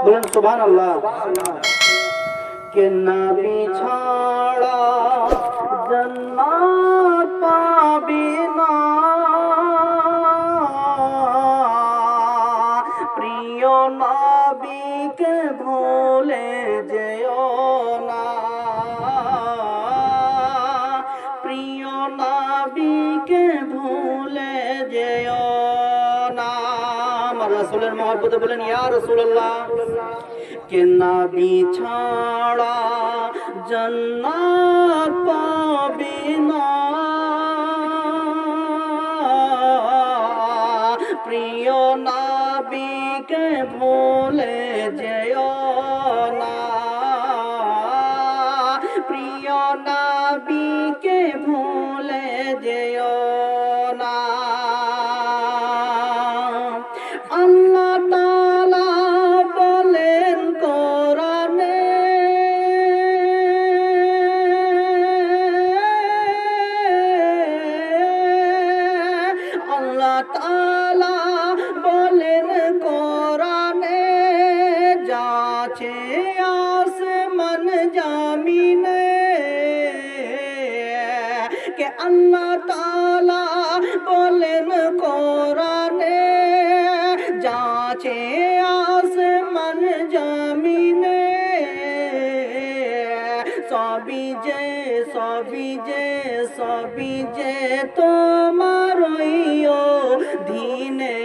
বলেন সুবহানাল্লাহ। কে নবী ছাড়া জান্নাত পাবি না, প্রিয় নবীকে ভুলে যেও না, প্রিয় নবীকে ভুলে যেও না। আমার রাসূলের মহব্বতে বলেন ইয়া রাসূলুল্লাহ। কে নবী ছাড়া জান্নাত পাবি না, প্রিয় নবীকে ভুলে যেও না, প্রিয় নবীকে ভুলে যেও না। আল্লাহ তাআলা বলেন কোরআনে, আল্লাহ তাআলা বলেন কোরআনে, যাচে আসমান জমিনে, কে আল্লাহ তাআলা বলেন কোরআনে, যাচে আসমান জমিনে, সবই যে তোমারই অধীনে,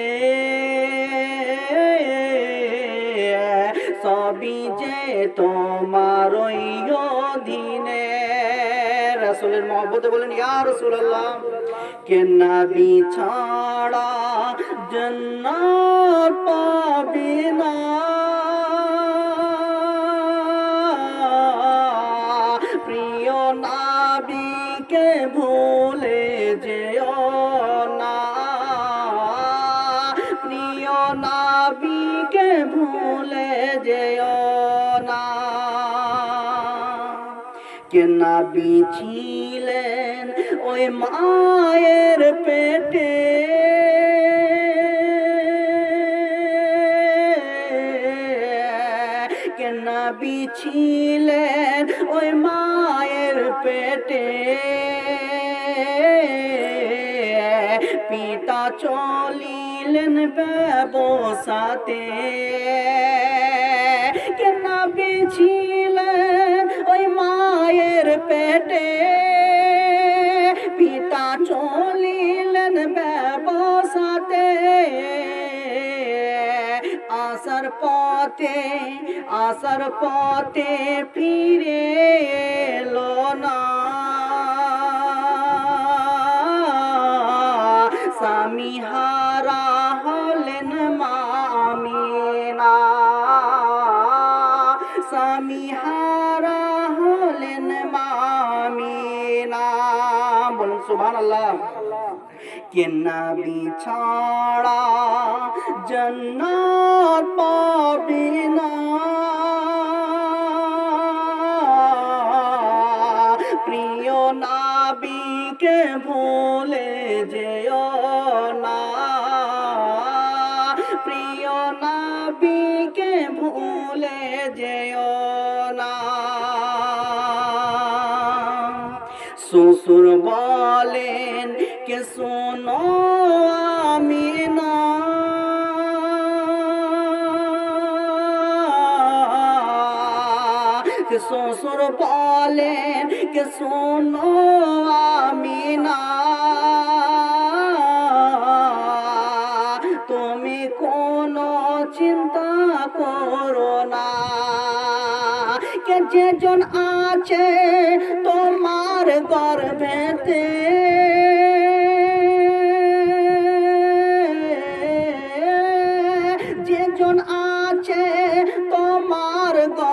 সবই যে তোমারই অধীনে। রাসূলের মহব্বতে বলেন ইয়া রাসূলুল্লাহ। কে নবী ছাড়া জান্নাত পাবি না, প্রিয় নবীকে ভুলে যেও না, প্রিয় নবীকে ভুলে যেও না। কে নবী ছিলেন ওই মায়ের পেটে, কে নবী ছিলেন ওই মায়ের পেটে, পিতা চলিলেন ব্যবসাতে, কে নবী ছিলেন ওই মায়ের পেটে, পিতা চলিলেন ব্যবসাতে, আসার পথে ফিরে এলো না, স্বামী হারা হলেন মা আমিনা, স্বামী হারা হলেন মা আমিনা। বলুন সুবহানাল্লাহ। কে নবী ছাড়া জান্নাত পাবি না, প্রিয় নবীকে ভুলে যেও না, প্রিয় নবীকে ভুলে যেও না। শ্বশুর বলেন কে শোনো আমিনা, শ্বশুর বলেন কে শোনো আমিনা, তুমি কোনো চিন্তা করো না, কে যেজন আছে তোমার গর্ভেতে,